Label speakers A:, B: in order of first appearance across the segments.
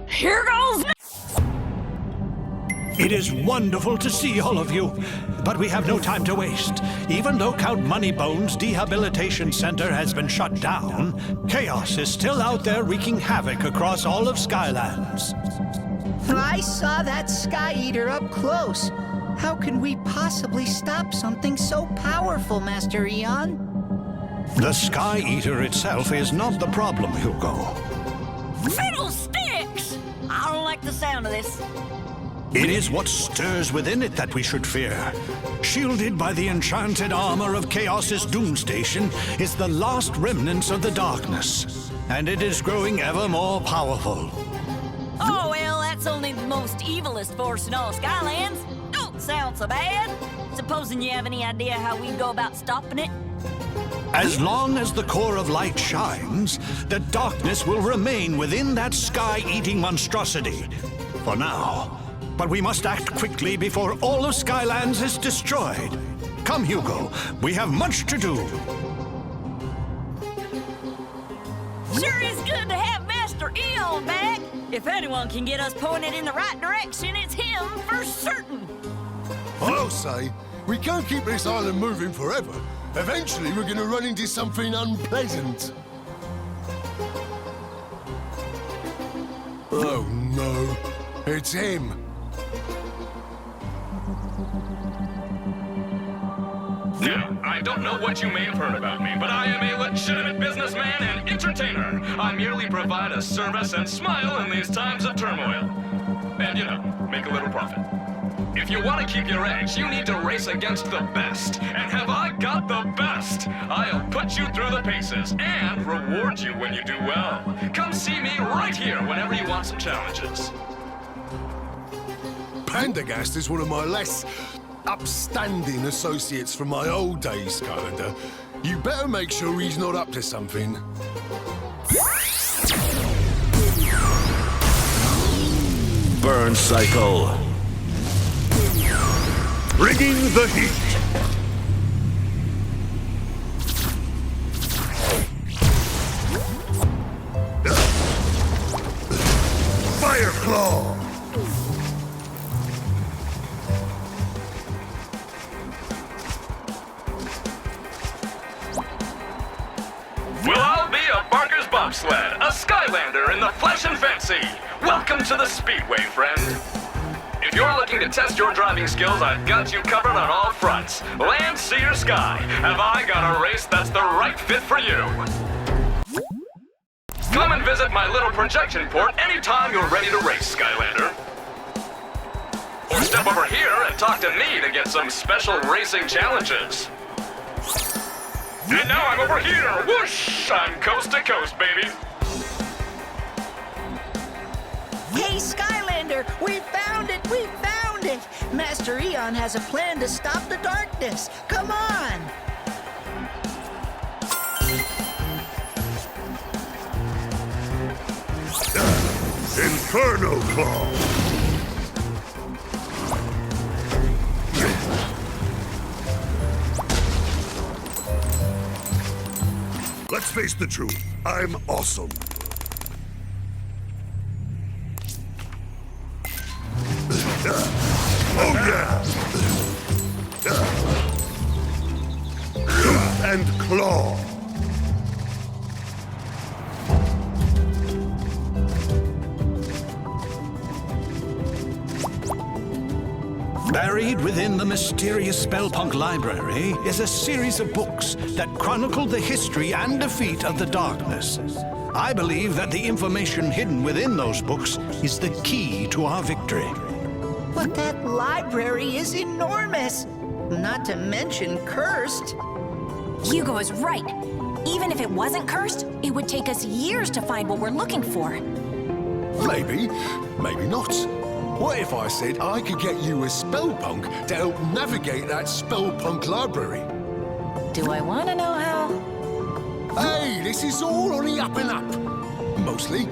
A: Here goes!
B: It is wonderful to see all of you, but we have no time to waste. Even though Count Moneybone's Rehabilitation Center has been shut down, chaos is still out there wreaking havoc across all of Skylands.
C: I saw that Sky Eater up close. How can we possibly stop something so powerful, Master Eon?
B: The Sky Eater itself is not the problem, Hugo.
A: Fiddlesticks! I don't like the sound of this.
B: It is what stirs within it that we should fear. Shielded by the enchanted armor of Chaos's Doom Station is the last remnants of the darkness, and it is growing ever more powerful.
A: Oh, well, that's only the most evilest force in all Skylands. Don't sound so bad. Supposing you have any idea how we go about stopping it?
B: As long as the core of light shines, the darkness will remain within that sky-eating monstrosity. For now. But we must act quickly before all of Skylands is destroyed. Come, Hugo. We have much to do.
A: Sure is good to have Master Eon back. If anyone can get us pointed in the right direction, it's him for certain.
D: I'll say, we can't keep this island moving forever. Eventually, we're going to run into something unpleasant. Oh, no. It's him.
E: Now, I don't know what you may have heard about me, but I am a legitimate businessman and entertainer. I merely provide a service and smile in these times of turmoil. And, you know, make a little profit. If you want to keep your edge, you need to race against the best. And have I got the best? I'll put you through the paces and reward you when you do well. Come see me right here whenever you want some challenges.
D: Pandagast is one of my less upstanding associates from my old days, Skylander. You better make sure he's not up to something.
F: Burn cycle. Bringing the heat. Fire claw.
E: Well, I'll be a Barker's bobsled, a Skylander in the flesh and fancy. Welcome to the Speedway, friend. If you're looking to test your driving skills, I've got you covered on all fronts. Land, sea, or sky. Have I got a race that's the right fit for you? Come and visit my little projection port anytime you're ready to race, Skylander. Or step over here and talk to me to get some special racing challenges. And now I'm over here. Whoosh! I'm coast to coast, baby.
C: Hey, Skylander, we found it! We found it! Master Eon has a plan to stop the darkness. Come on!
F: Inferno claw. Let's face the truth. I'm awesome. Oh claw.
B: Buried within the mysterious Spellpunk library is a series of books that chronicle the history and defeat of the darkness. I believe that the information hidden within those books is the key to our victory.
C: But that library is enormous. Not to mention cursed.
G: Hugo is right. Even if it wasn't cursed, it would take us years to find what we're looking for.
D: Maybe, maybe not. What if I said I could get you a Spellpunk to help navigate that Spellpunk library?
G: Do I want to know how?
D: Hey, this is all on the up and up. Mostly.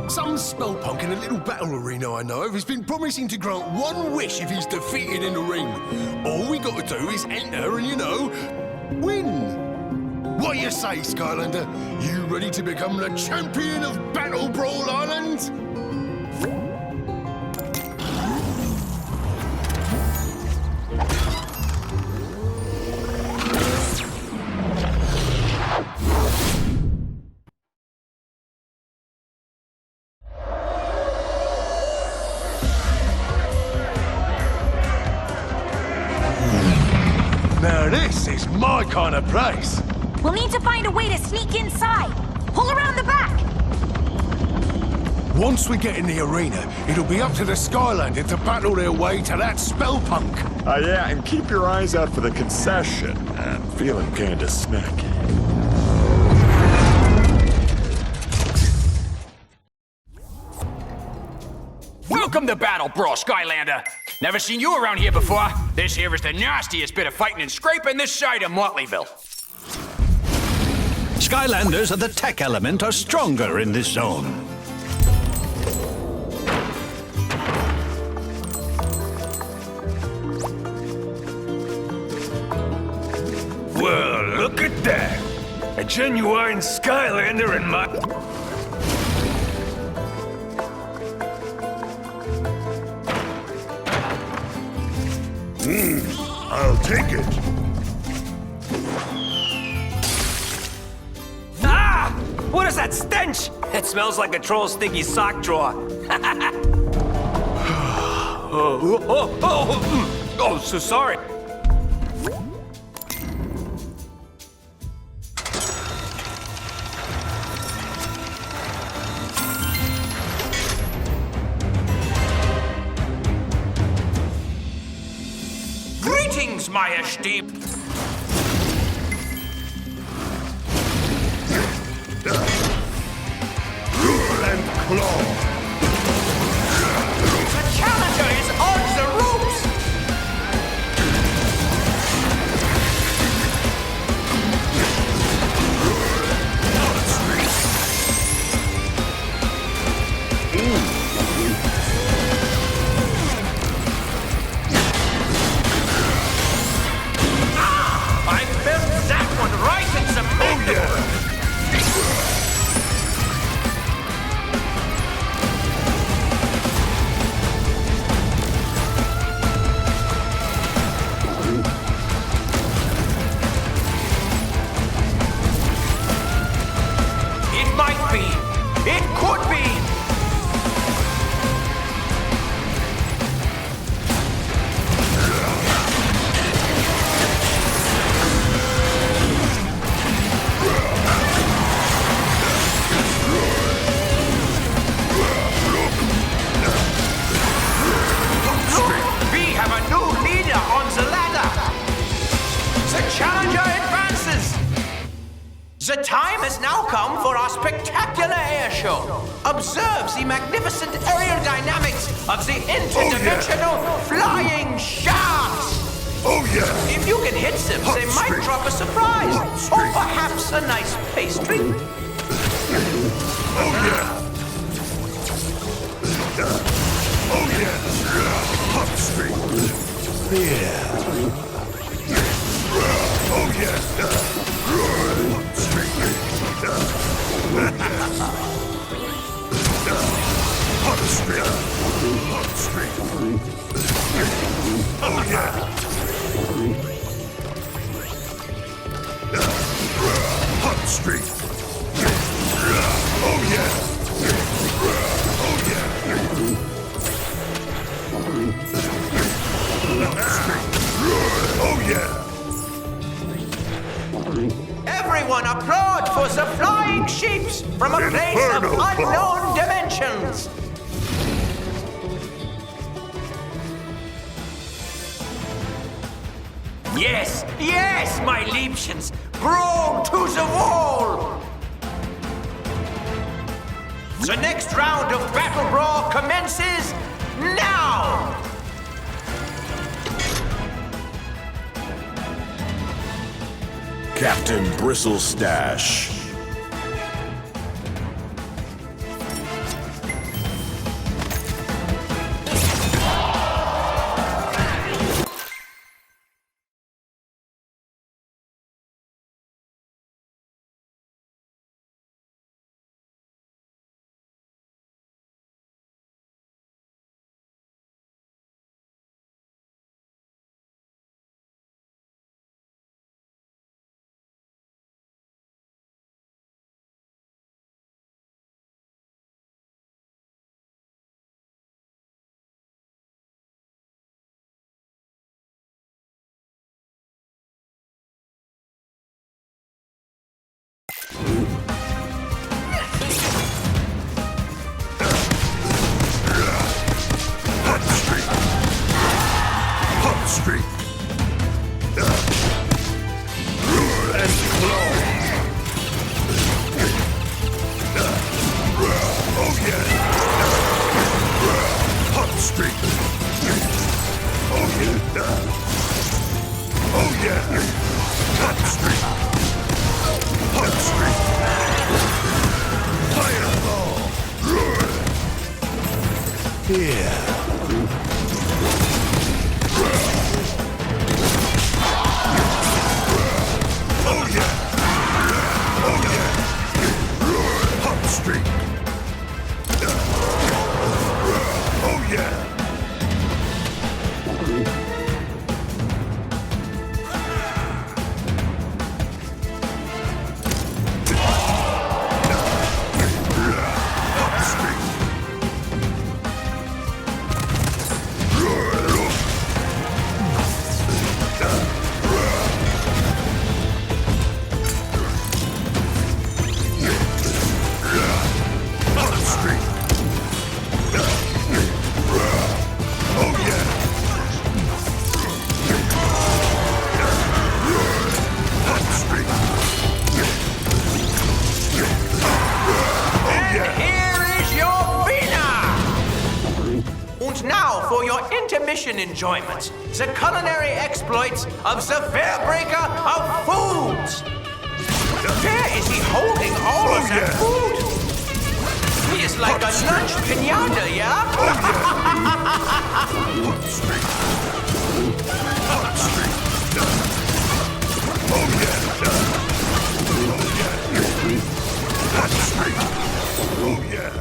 D: Some Spellpunk in a little battle arena I know of has been promising to grant one wish if he's defeated in the ring. All we got to do is enter and, you know, win. What you say, Skylander? You ready to become the champion of Battle Brawl Island? Now this is my kind of place.
G: We'll need to find a way to sneak inside. Pull around the back.
D: Once we get in the arena, it'll be up to the Skylanders to battle their way to that Spellpunk.
H: Yeah, and keep your eyes out for the concession. I'm feeling kinda snacky.
I: Welcome to Battle Brawl, Skylander. Never seen you around here before. This here is the nastiest bit of fighting and scraping this side of Motleyville.
B: Skylanders of the tech element are stronger in this zone.
J: Well, look at that. A genuine Skylander in my...
F: I'll take it.
I: Ah! What is that stench? It smells like a troll's stinky sock drawer. Oh, so sorry. Greetings, my esteemed.
F: Roar and claw.
I: The challenger is on the ropes! I built that one right in the middle! It might be. It could be. We have a new leader on the ladder. The challenger advances. The time has now come for our spectacular air show. Observe the magnificent aerial dynamics of the interdimensional flying sharks.
F: Oh yeah.
I: If you can hit them, they might drop a surprise. Or perhaps a nice pastry.
F: Oh yeah. Oh yeah. Hop street.
B: Yeah.
F: Oh yeah. Hop street. Hop street. Hop street. Oh yeah. Hot streak. Oh yeah. Oh yeah. Hot streak. Oh yeah.
I: Everyone applaud for the flying sheeps from a place of
F: Inferno
I: unknown dimensions. Yes, yes, my Liebchens, grow to the wall. The next round of Battle Brawl commences now.
H: Captain Bristlestash.
F: Hot streak. Roar and claw. Oh yeah. Hot streak. Oh yeah. Oh yeah. Hot streak. Hot streak. Fireball. Roar. Here. Oh yeah! Oh yeah! Hot streak! Oh yeah! Hot streak! Hot streak! Oh yeah! Hot streak! Oh yeah!
I: Here is your winner! And now for your intermission enjoyment, the culinary exploits of the Fairbreaker of Foods. Where is he holding all of that
F: yeah.
I: food? He is like a lunch pinata, yeah?
F: Hot streak! Hot streak! Oh yeah! Oh yeah! Hot streak! Oh yeah!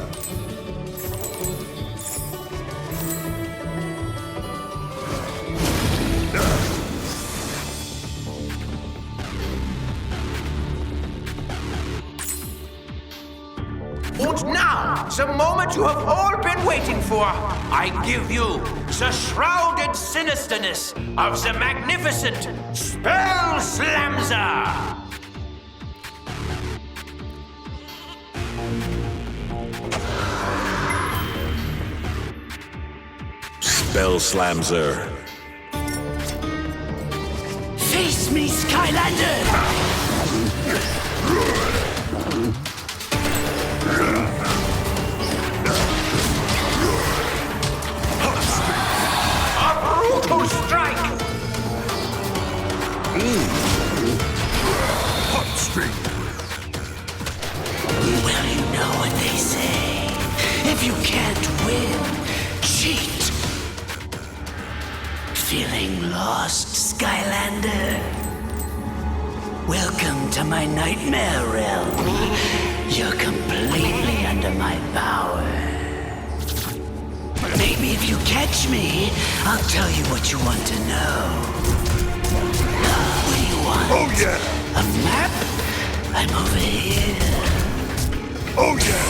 I: And now, the moment you have all been waiting for, I give you the shrouded sinisterness of the magnificent Spell Slamzer!
H: Spell Slamzer.
A: Face me, Skylander!
I: A brutal strike!
F: Hot streak!
A: Well, you know what they say. If you can't win, cheat. Feeling lost, Skylander? Welcome to my nightmare realm. You're completely under my power. Maybe if you catch me, I'll tell you what you want to know. What do you want?
F: Oh yeah!
A: A map?
C: I'm over here.
F: Oh, yeah!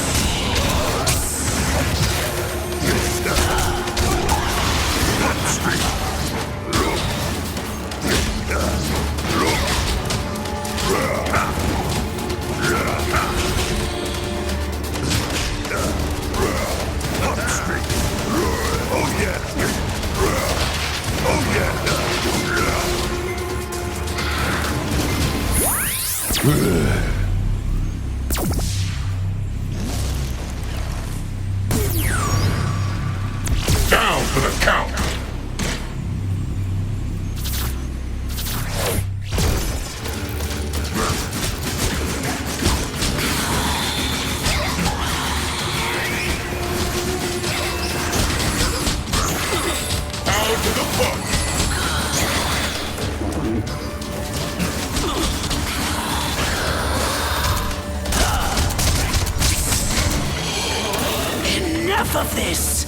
J: Down for the count. Down to the punch.
C: Enough of this!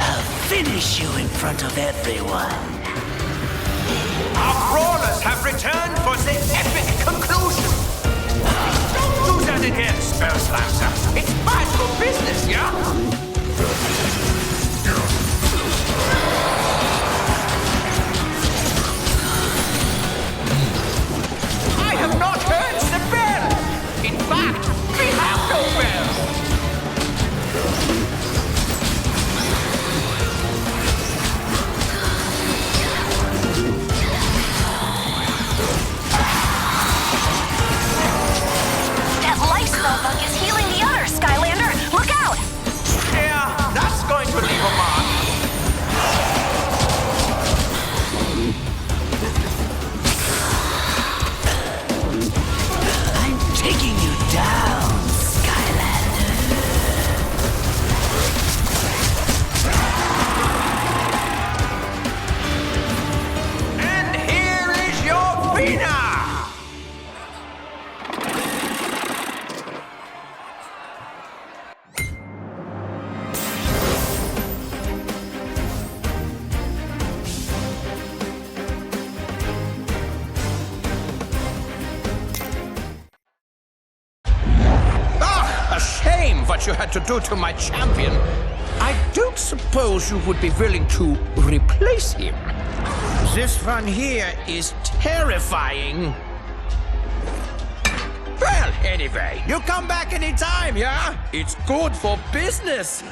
C: I'll finish you in front of everyone.
I: Our crawlers have returned for the epic conclusion. Don't do that again, Spellslammer. It's bad for business, yeah? I have not heard the bell. In fact, we have no bell.
G: That life spell bug is healing the others, Skylander! Look out!
I: Yeah, that's going to leave a mark.
C: I'm taking you down, Skylander.
I: And here is your winner!
K: Ah, a shame what you had to do to my champion. I don't suppose you would be willing to replace him. This one here is terrifying. Well, anyway, you come back anytime, yeah? It's good for business.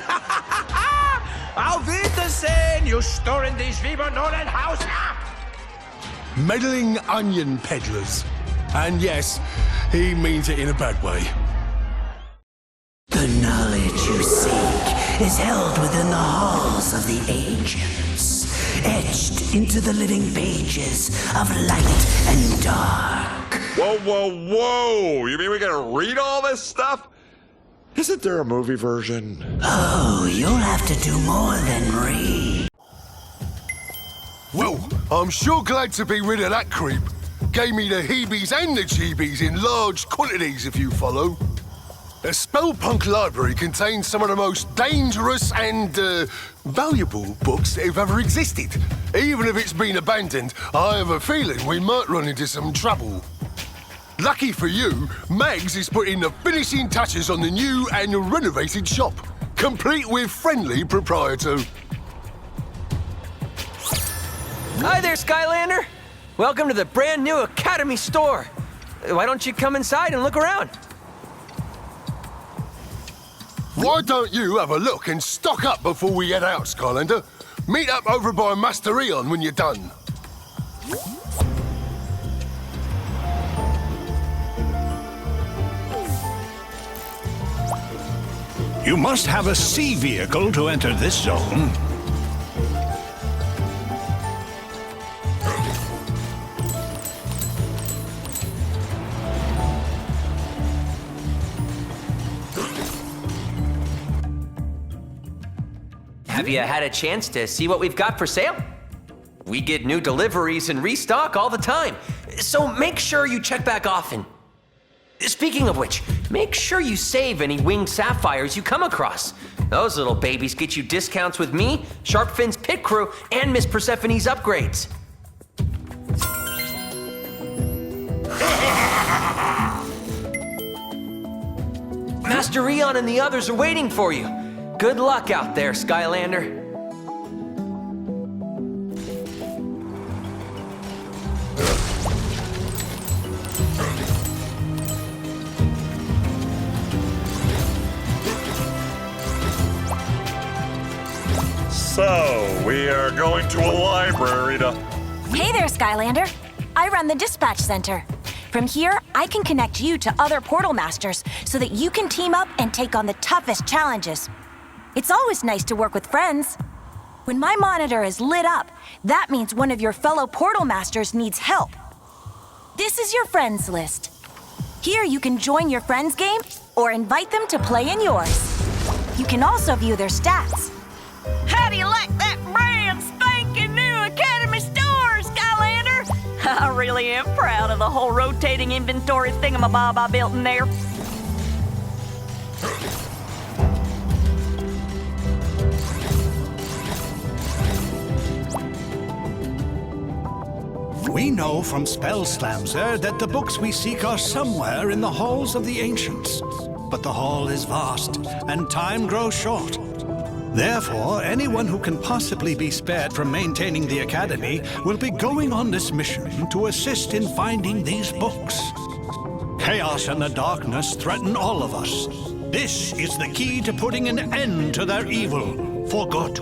K: Auf Wiedersehen, you stören die Schwiebernolenhaus.
D: Meddling onion peddlers. And yes, he means it in a bad way.
C: The knowledge you seek is held within the halls of the ancients, etched into the living pages of light and dark.
H: Whoa, whoa, whoa! You mean we gotta read all this stuff? Isn't there a movie version?
C: Oh, you'll have to do more than read.
D: Well, I'm sure glad to be rid of that creep. Gave me the heebies and the jeebies in large quantities, if you follow. The Spellpunk library contains some of the most dangerous and, valuable books that have ever existed. Even if it's been abandoned, I have a feeling we might run into some trouble. Lucky for you, Mags is putting the finishing touches on the new and renovated shop, complete with friendly proprietor.
L: Hi there, Skylander. Welcome to the brand new Academy store. Why don't you come inside and look around?
D: Why don't you have a look and stock up before we head out, Skylander? Meet up over by Master Eon when you're done.
B: You must have a sea vehicle to enter this zone.
L: Have you had a chance to see what we've got for sale? We get new deliveries and restock all the time, so make sure you check back often. Speaking of which, make sure you save any winged sapphires you come across. Those little babies get you discounts with me, Sharpfin's pit crew, and Miss Persephone's upgrades. Master Rion and the others are waiting for you. Good luck out there, Skylander.
H: So, we are going to a library to...
G: Hey there, Skylander. I run the dispatch center. From here, I can connect you to other portal masters so that you can team up and take on the toughest challenges. It's always nice to work with friends. When my monitor is lit up, that means one of your fellow portal masters needs help. This is your friends list. Here you can join your friends' game or invite them to play in yours. You can also view their stats.
A: How do you like that brand spanking new Academy store, Skylander? I really am proud of the whole rotating inventory thingamabob I built in there.
B: We know from Spell Slamser that the books we seek are somewhere in the halls of the ancients. But the hall is vast, and time grows short. Therefore, anyone who can possibly be spared from maintaining the Academy will be going on this mission to assist in finding these books. Chaos and the darkness threaten all of us. This is the key to putting an end to their evil for good.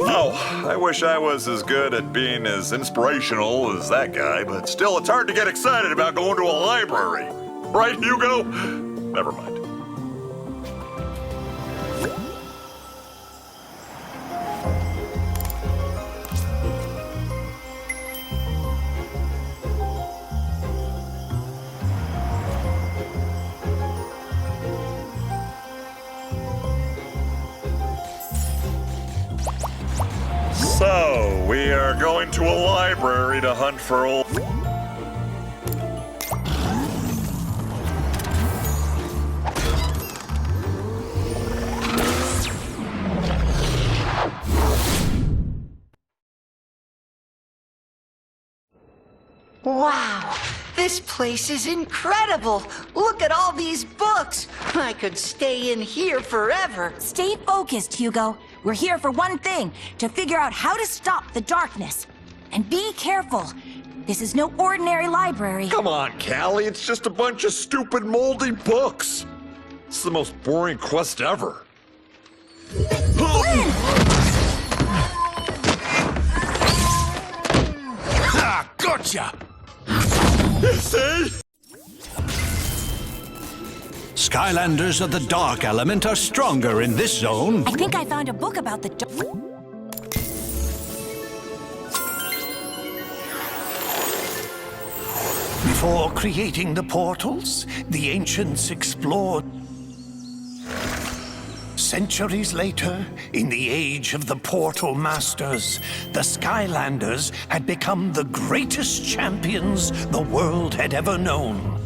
H: Oh, I wish I was as good at being as inspirational as that guy, but still, it's hard to get excited about going to a library. Right, Hugo? Never mind. So, we are going to a library to hunt for old...
C: Wow, this place is incredible. Look at all these books. I could stay in here forever.
G: Stay focused, Hugo. We're here for one thing, to figure out how to stop the darkness. And be careful. This is no ordinary library.
H: Come on, Callie, it's just a bunch of stupid, moldy books. It's the most boring quest ever.
J: Ah, gotcha!
H: See?
B: Skylanders of the dark element are stronger in this zone.
G: I think I found a book about the
C: Before creating the portals, the ancients explored. Centuries later, in the age of the Portal Masters, the Skylanders had become the greatest champions the world had ever known.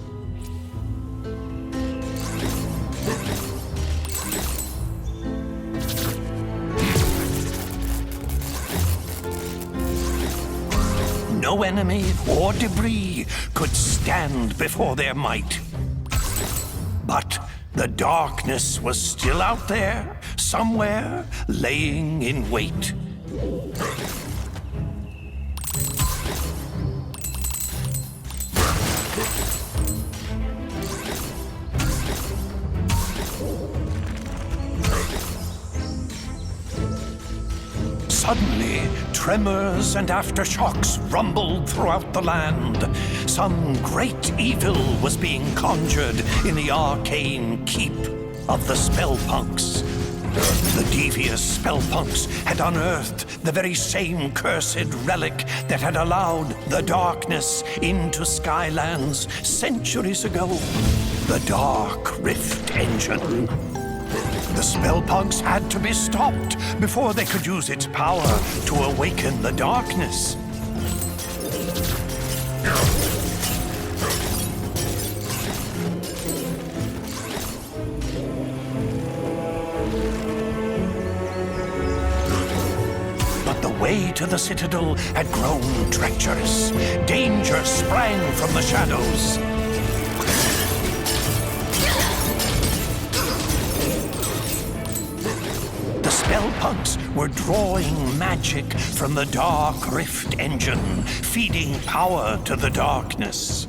C: No enemy or debris could stand before their might. But the darkness was still out there, somewhere, laying in wait. Suddenly, tremors and aftershocks rumbled throughout the land. Some great evil was being conjured in the arcane keep of the Spellpunks. The devious Spellpunks had unearthed the very same cursed relic that had allowed the darkness into Skylands centuries ago. The Dark Rift Engine. The Spellpunks had to be stopped before they could use its power to awaken the darkness. But the way to the Citadel had grown treacherous. Danger sprang from the shadows.
K: spellpunks were drawing magic from the Dark Rift engine, feeding power to the darkness.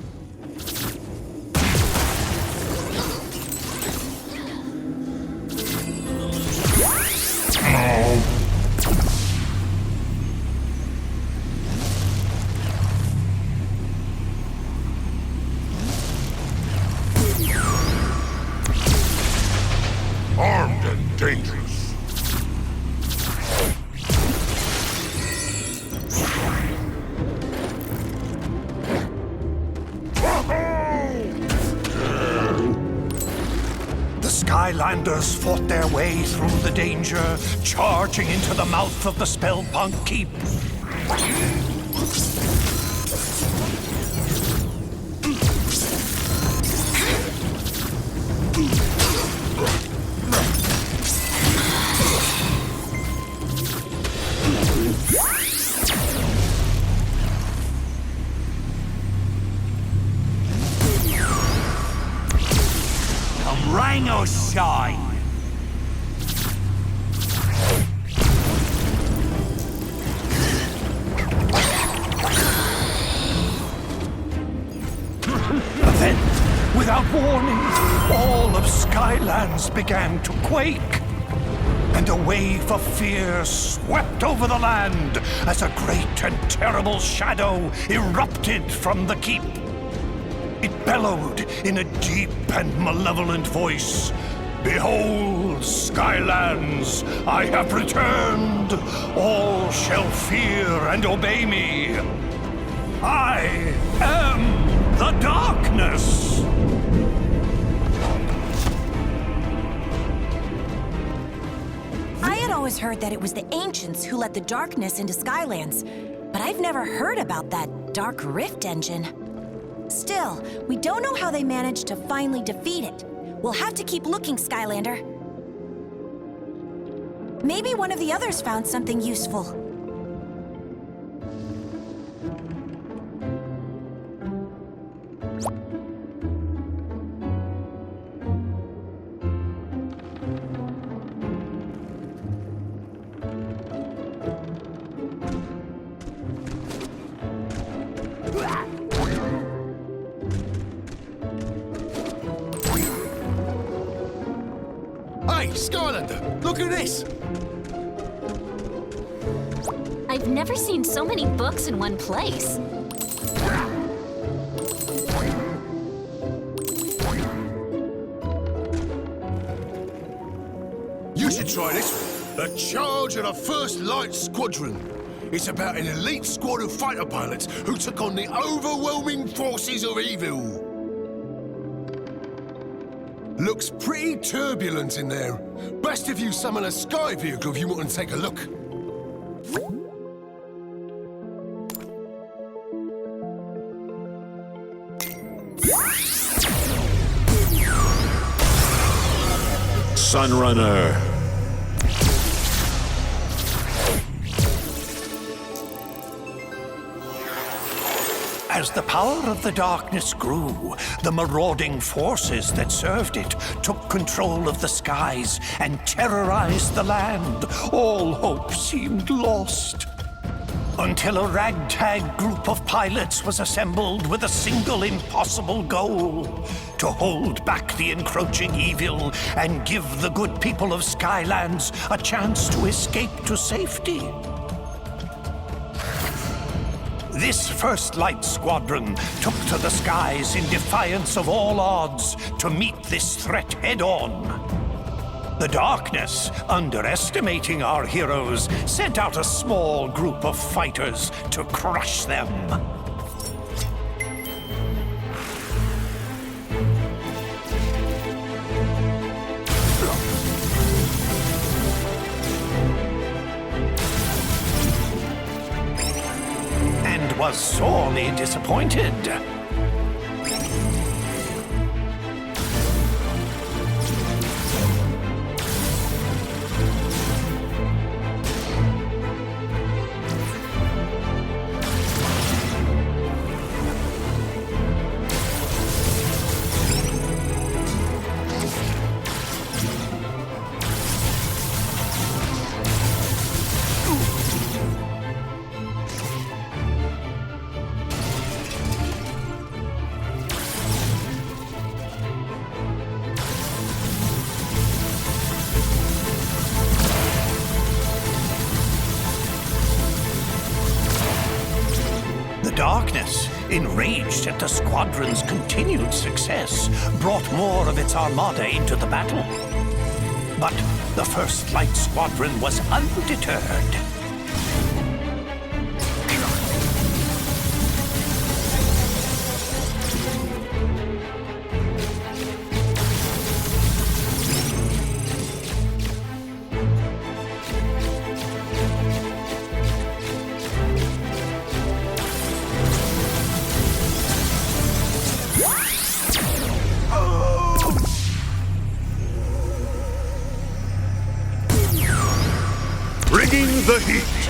F: Armed and dangerous.
K: The Skylanders fought their way through the danger, charging into the mouth of the Spellpunk Keep. Rhino shine! Then, without warning, all of Skylands began to quake. And a wave of fear swept over the land as a great and terrible shadow erupted from the keep. It bellowed in a deep and malevolent voice. Behold, Skylands, I have returned. All shall fear and obey me. I am the darkness.
G: I had always heard that it was the ancients who let the darkness into Skylands, but I've never heard about that Dark Rift engine. Still, we don't know how they managed to finally defeat it. We'll have to keep looking, Skylander. Maybe one of the others found something useful.
D: Hey, Skylander, look at this!
M: I've never seen so many books in one place.
D: You should try this one. The Charge of the First Light Squadron. It's about an elite squad of fighter pilots who took on the overwhelming forces of evil. Looks pretty turbulent in there. Best if you summon a sky vehicle if you want to take a look.
F: Sunrunner.
K: As the power of the darkness grew, the marauding forces that served it took control of the skies and terrorized the land. All hope seemed lost. Until a ragtag group of pilots was assembled with a single impossible goal: to hold back the encroaching evil and give the good people of Skylands a chance to escape to safety. This First Light Squadron took to the skies in defiance of all odds to meet this threat head-on. The darkness, underestimating our heroes, sent out a small group of fighters to crush them. And was sorely disappointed. enraged at the squadron's continued success, brought more of its armada into the battle. But the First Light Squadron was undeterred.
F: Bringing the heat.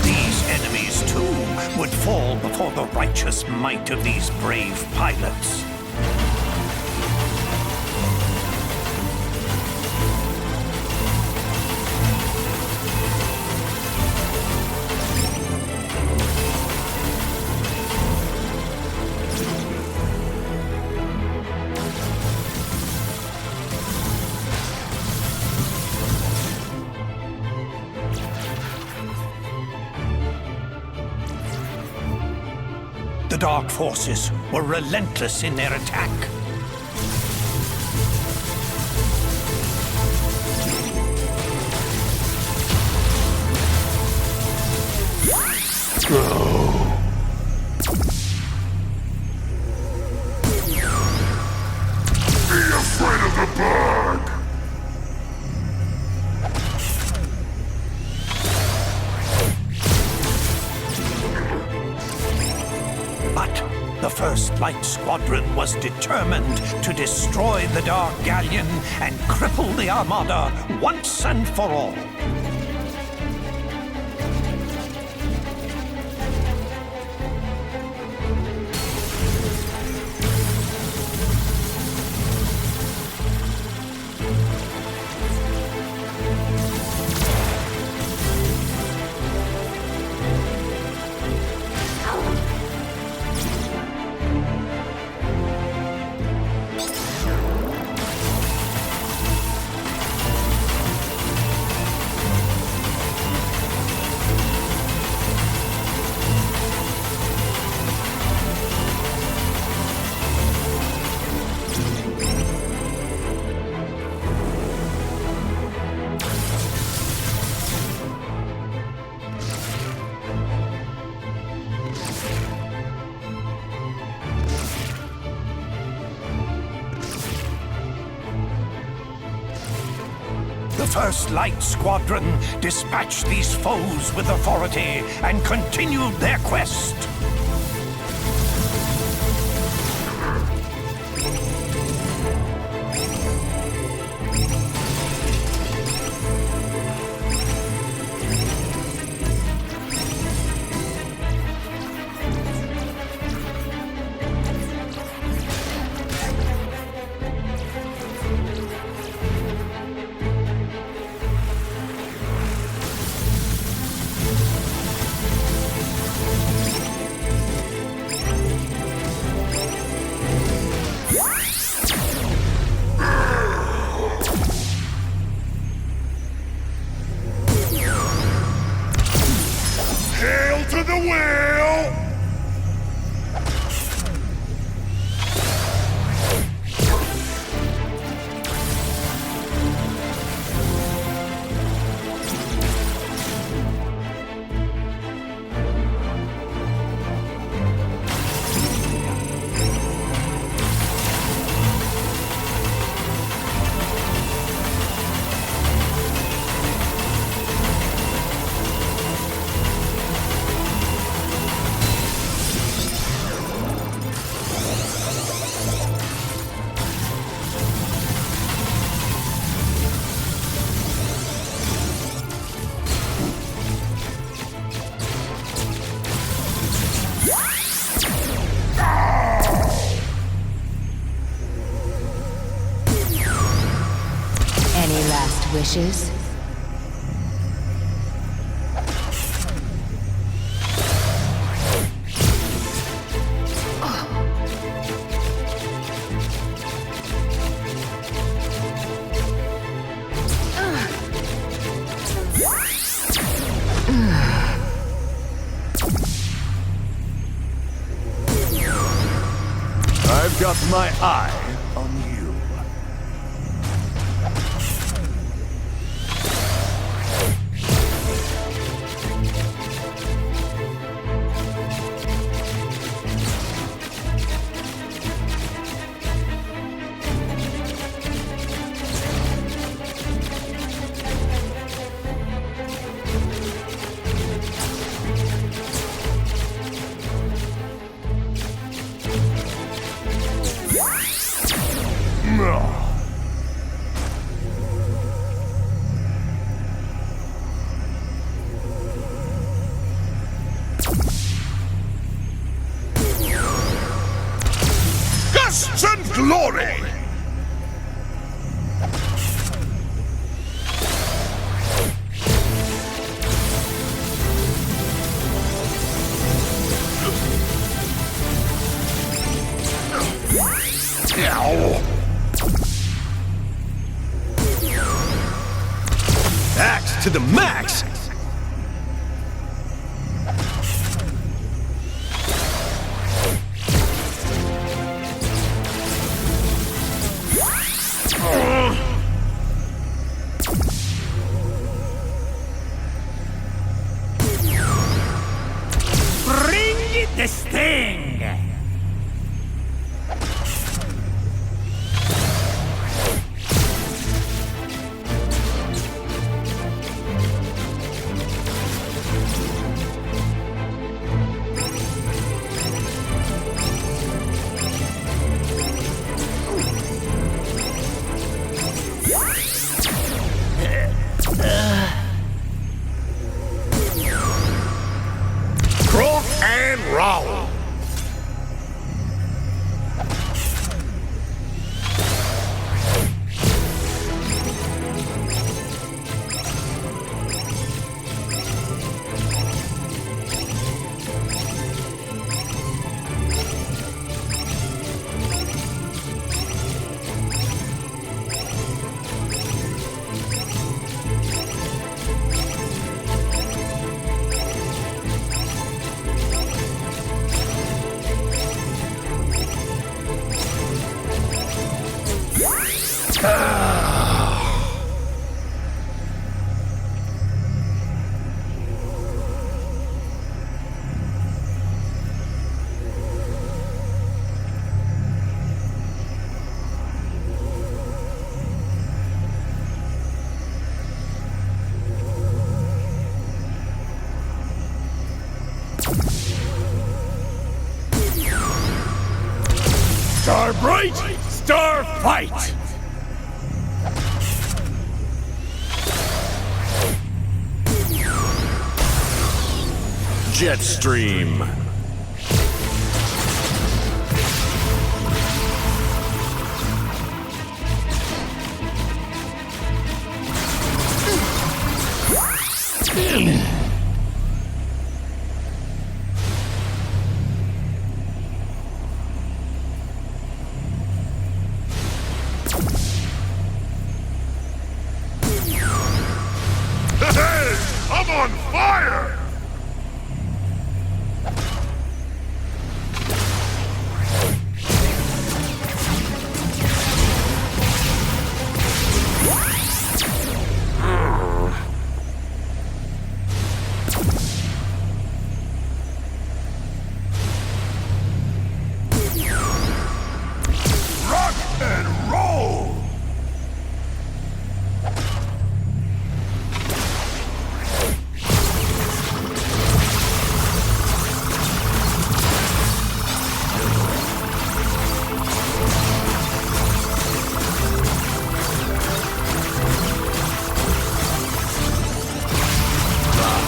K: These enemies, too, would fall before the righteous might of these brave pilots. The Dark Forces were relentless in their attack.
F: Be afraid of the bug!
K: But the First Light Squadron was determined to destroy the Dark Galleon and cripple the Armada once and for all. The First Light Squadron dispatched these foes with authority and continued their quest.
F: Hail to the whale!
N: Any last wishes?
J: I've got my eye on you.
F: Gusts and glory!
J: Axe to the max!
I: Bring the sting!
F: Croak and roll!
J: Star bright, star fight! Jetstream.
F: Hey, I'm on fire! Rock and roll!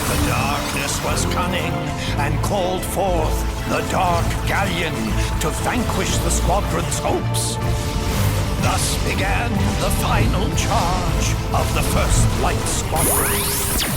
I: The darkness was cunning and called forth the Dark Galleon to vanquish the squadron's hopes. Thus began the final charge of the First Light Squadron.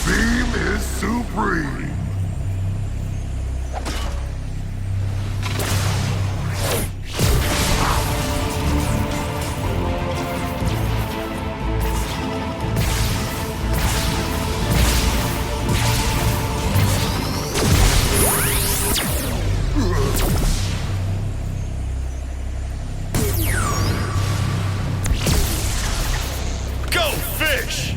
F: Beam is supreme.
H: Go fish!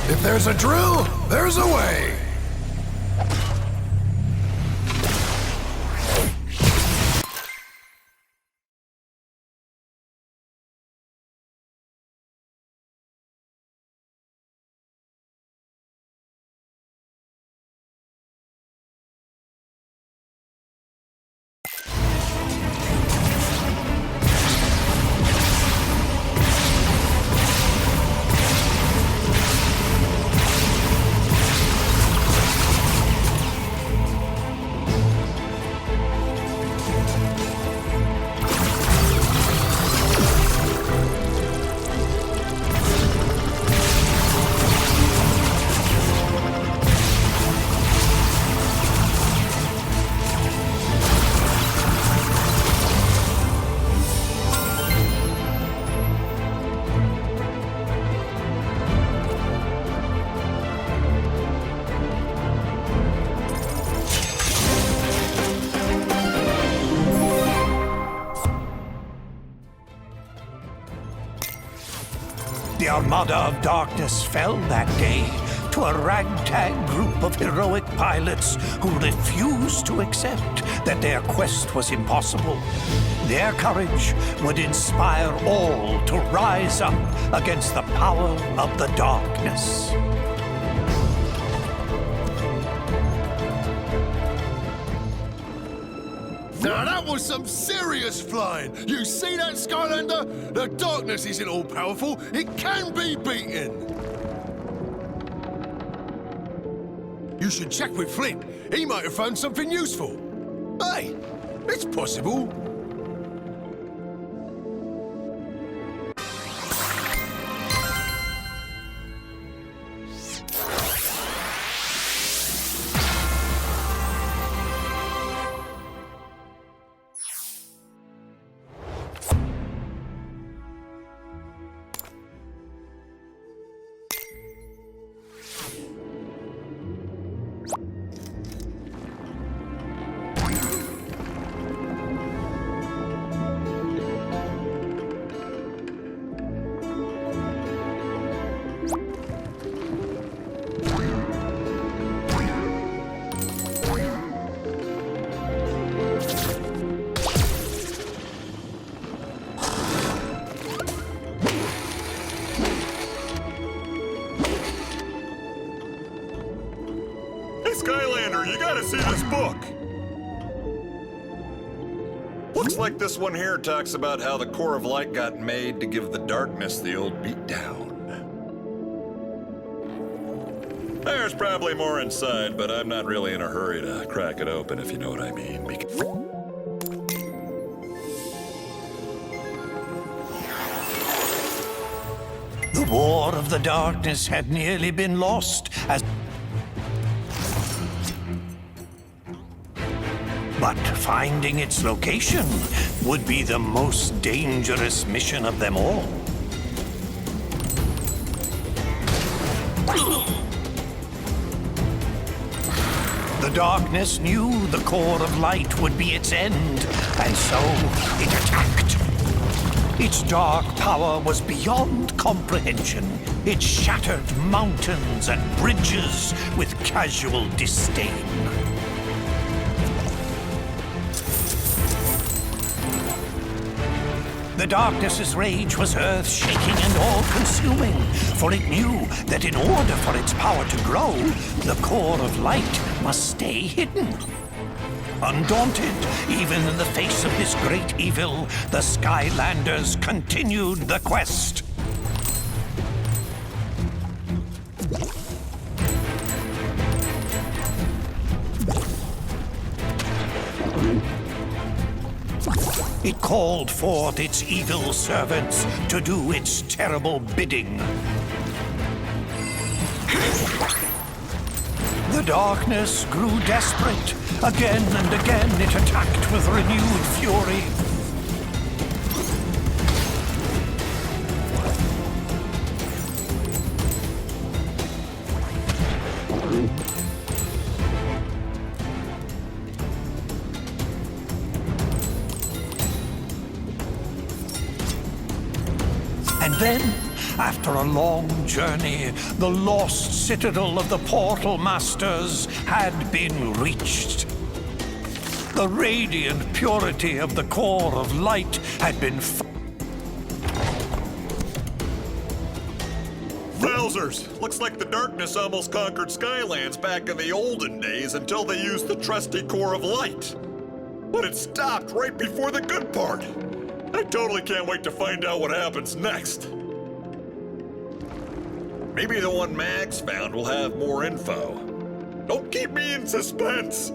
D: If there's a drill, there's a way.
O: The Armada of Darkness fell that day to a ragtag group of heroic pilots who refused to accept that their quest was impossible. Their courage would inspire all to rise up against the power of the darkness.
D: Now that was some serious flying. You see that, Skylander? The darkness isn't all powerful. It can be beaten. You should check with Flint. He might have found something useful. Hey, it's possible.
H: Skylander, you gotta see this book! Looks like this one here talks about how the core of light got made to give the darkness the old beatdown. There's probably more inside, but I'm not really in a hurry to crack it open, if you know what I mean.
O: The War of the Darkness had nearly been lost as... But finding its location would be the most dangerous mission of them all. The darkness knew the core of light would be its end, and so it attacked. Its dark power was beyond comprehension. It shattered mountains and bridges with casual disdain. The darkness's rage was earth-shaking and all-consuming, for it knew that in order for its power to grow, the core of light must stay hidden. Undaunted, even in the face of this great evil, the Skylanders continued the quest. It called forth its evil servants to do its terrible bidding. The darkness grew desperate. Again and again it attacked with renewed fury. And then, after a long journey, the lost citadel of the Portal Masters had been reached. The radiant purity of the core of light had been
H: Wowzers! Looks like the darkness almost conquered Skylands back in the olden days until they used the trusty core of light. But it stopped right before the good part. I totally can't wait to find out what happens next. Maybe the one Max found will have more info. Don't keep me in suspense!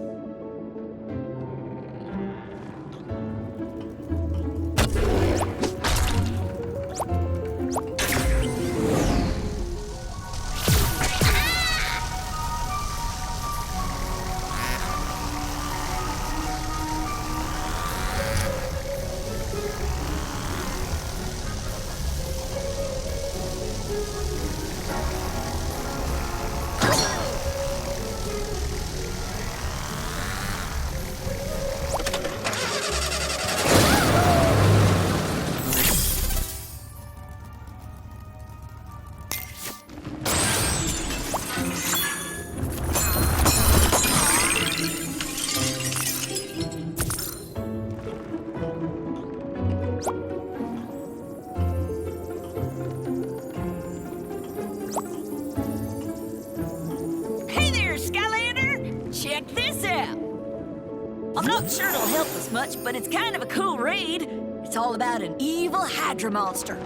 A: I'm not sure it'll help us much, but it's kind of a cool read. It's all about an evil Hydra monster.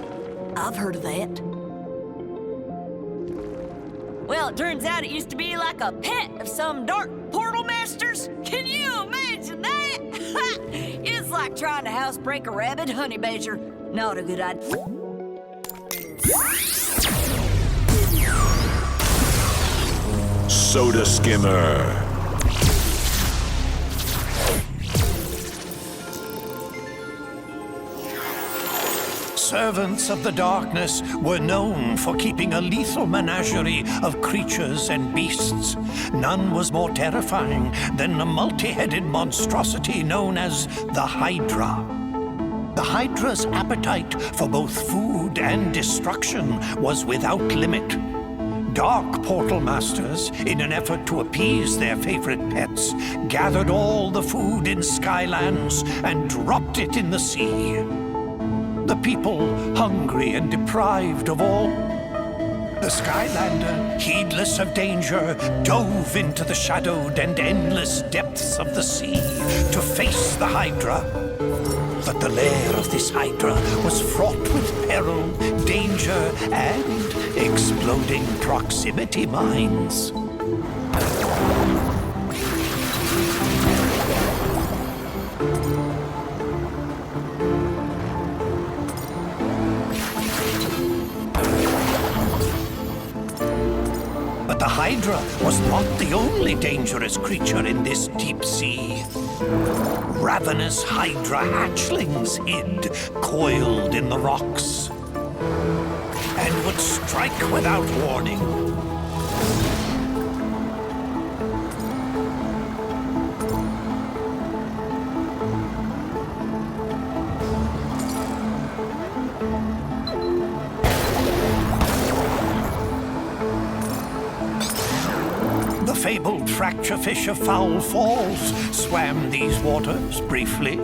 A: I've heard of that. Well, it turns out it used to be like a pet of some dark portal masters. Can you imagine that? It's like trying to housebreak a rabid honey badger. Not a good idea.
J: Soda Skimmer.
O: Servants of the darkness were known for keeping a lethal menagerie of creatures and beasts. None was more terrifying than the multi-headed monstrosity known as the Hydra. The Hydra's appetite for both food and destruction was without limit. Dark Portal Masters, in an effort to appease their favorite pets, gathered all the food in Skylands and dropped it in the sea. The people, hungry and deprived of all. The Skylander, heedless of danger, dove into the shadowed and endless depths of the sea to face the Hydra. But the lair of this Hydra was fraught with peril, danger, and exploding proximity mines. But the Hydra was not the only dangerous creature in this deep sea. Ravenous Hydra hatchlings hid, coiled in the rocks, and would strike without warning. fabled fracture fish of Foul Falls swam these waters briefly.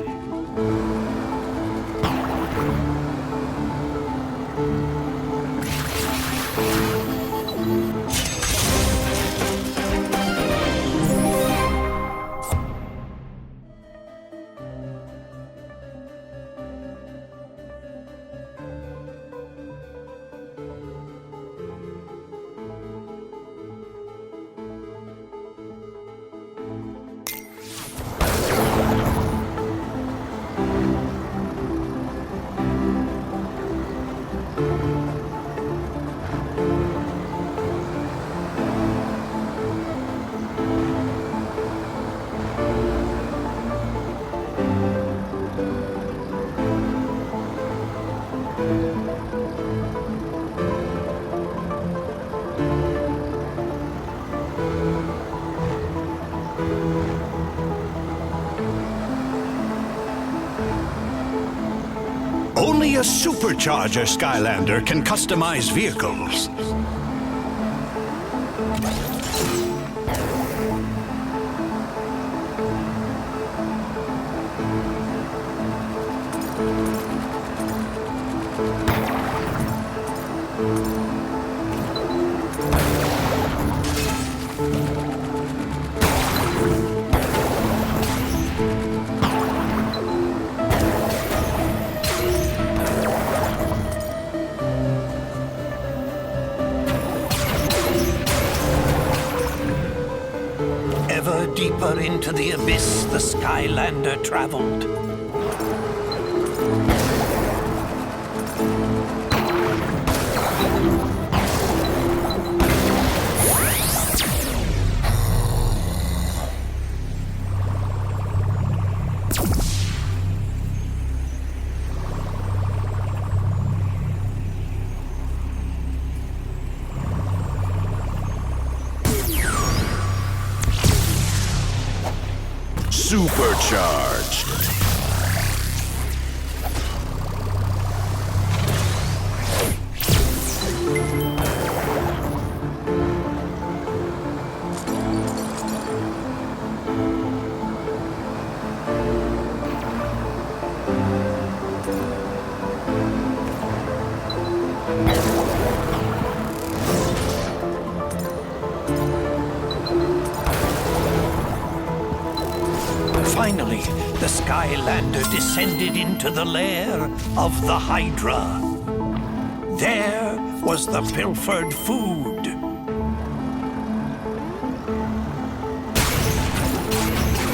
B: Only a Supercharger Skylander can customize vehicles.
O: Ever deeper into the abyss the Skylander traveled.
H: Supercharged.
O: Finally, the Skylander descended into the lair of the Hydra. There was the pilfered food.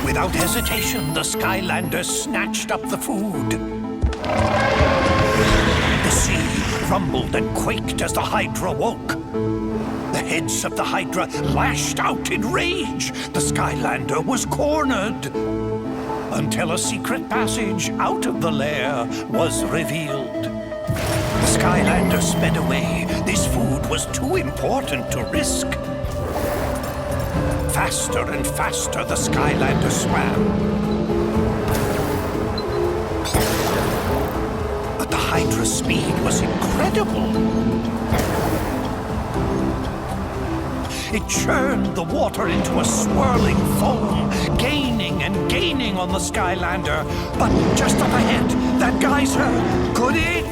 O: Without hesitation, the Skylander snatched up the food. The sea rumbled and quaked as the Hydra woke. The heads of the Hydra lashed out in rage. The Skylander was cornered. Until a secret passage out of the lair was revealed. The Skylander sped away. This food was too important to risk. Faster and faster the Skylander swam. But the Hydra's speed was incredible. It churned the water into a swirling foam, gaining and gaining on the Skylander. But just up ahead, that geyser, could it?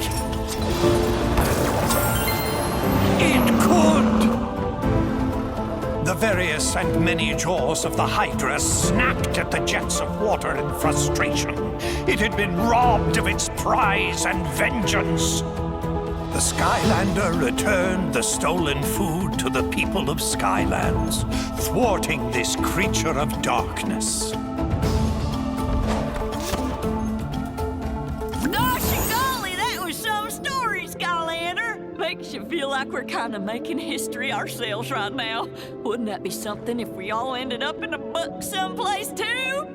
O: It could! The various and many jaws of the Hydra snapped at the jets of water in frustration. It had been robbed of its prize and vengeance. The Skylander returned the stolen food to the people of Skylands, thwarting this creature of darkness.
A: Gosh and golly, that was some story, Skylander. Makes you feel like we're kind of making history ourselves right now. Wouldn't that be something if we all ended up in a book someplace too?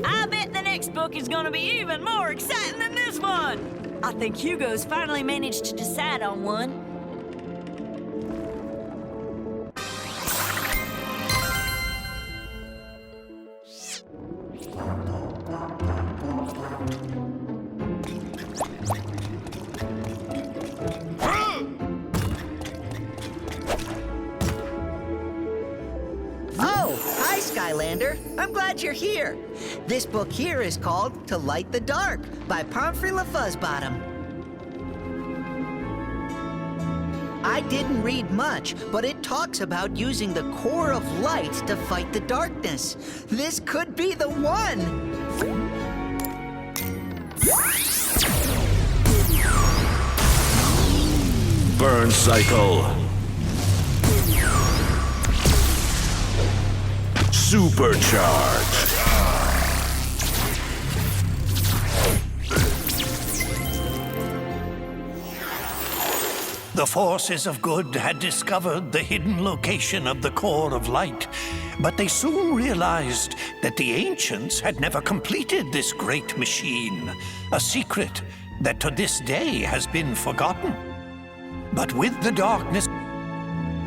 A: I bet the next book is gonna be even more exciting than this one. I think Hugo's finally managed to decide on one.
P: Skylander. I'm glad you're here. This book here is called To Light the Dark by Pomfrey LaFuzzbottom. I didn't read much, but it talks about using the core of light to fight the darkness. This could be the one!
F: Burn cycle. Supercharged.
O: The forces of good had discovered the hidden location of the core of light, but they soon realized that the ancients had never completed this great machine, a secret that to this day has been forgotten. But with the darkness,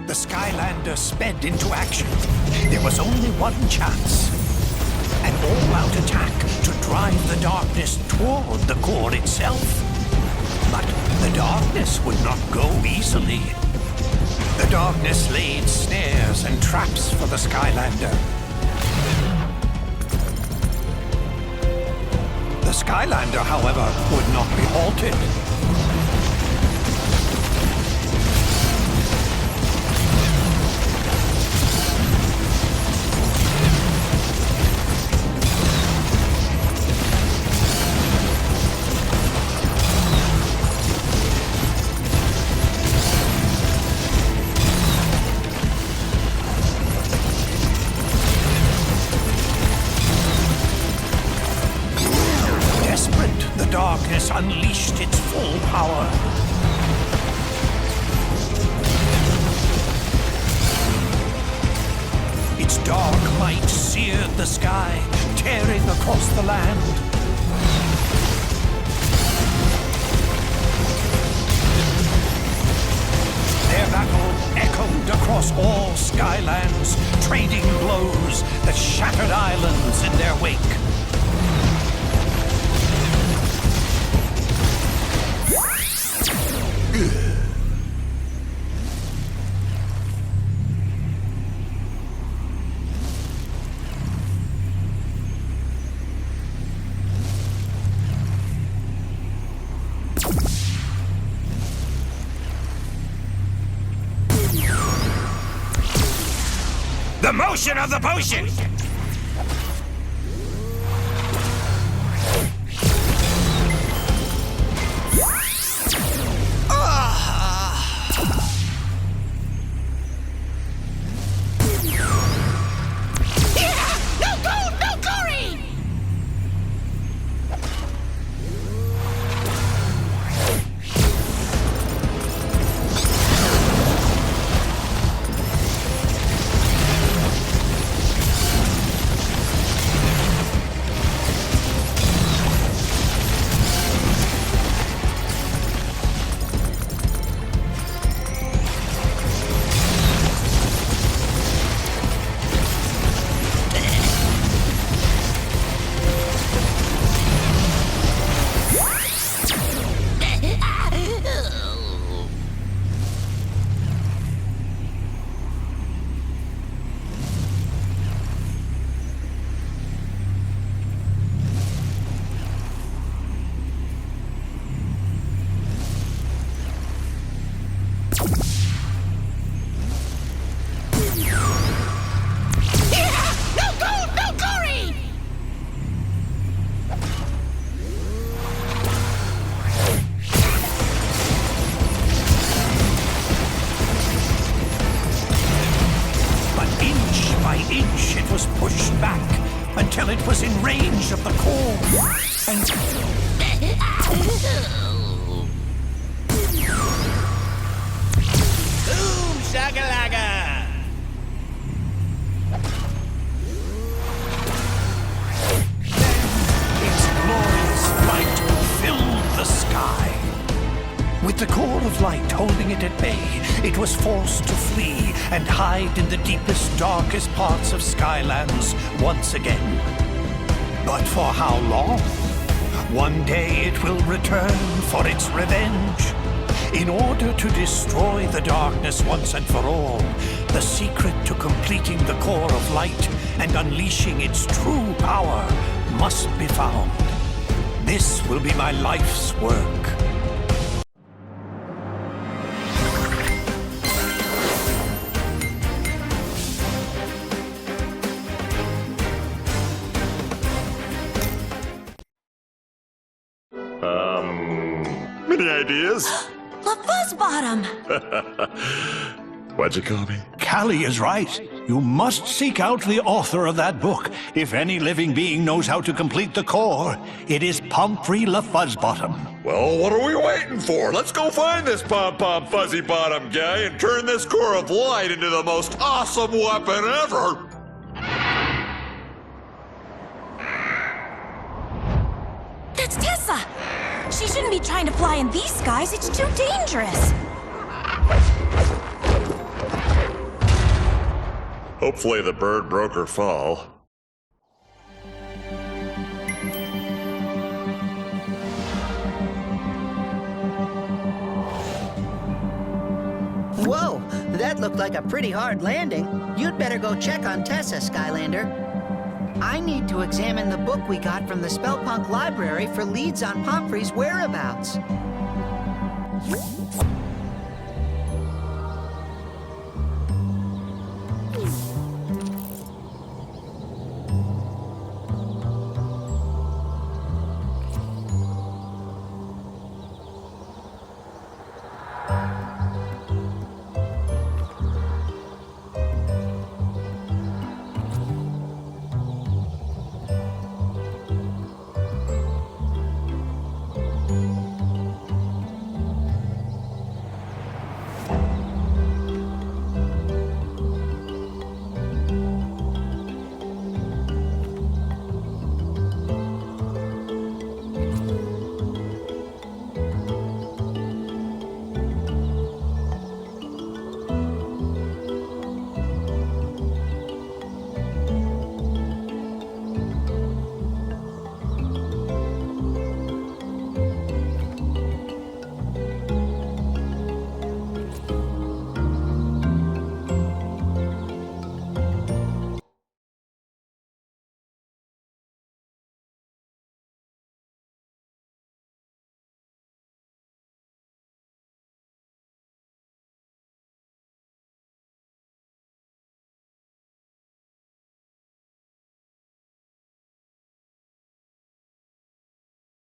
O: the Skylanders sped into action. There was only one chance. An all-out attack to drive the darkness toward the core itself. But the darkness would not go easily. The darkness laid snares and traps for the Skylander. The Skylander, however, would not be halted. Darkness unleashed its full power. Its dark might seared the sky, tearing across the land. Their battle echoed across all Skylands, trading blows that shattered islands in their wake.
J: The motion of the potion! Pushed back until it was in range of the core. And
I: Boom shagalaga!
O: its glorious light filled the sky. With the core of light holding it at bay, it was forced to flee and hide in the deepest, darkest parts of Skylands once again. But for how long? One day it will return for its revenge. In order to destroy the darkness once and for all, the secret to completing the core of light and unleashing its true power must be found. This will be my life's work.
H: Any ideas?
G: The Fuzzbottom!
H: What'd you call me?
B: Callie is right. You must seek out the author of that book. If any living being knows how to complete the core, it is Pumphrey LaFuzzbottom.
H: Well, what are we waiting for? Let's go find this pom-pom fuzzy bottom guy and turn this core of light into the most awesome weapon ever!
G: That's Tessa! She shouldn't be trying to fly in these skies. It's too dangerous.
H: Hopefully the bird broke her fall.
P: Whoa, that looked like a pretty hard landing. You'd better go check on Tessa, Skylander. I need to examine the book we got from the Spellpunk library for leads on Pumphrey's whereabouts.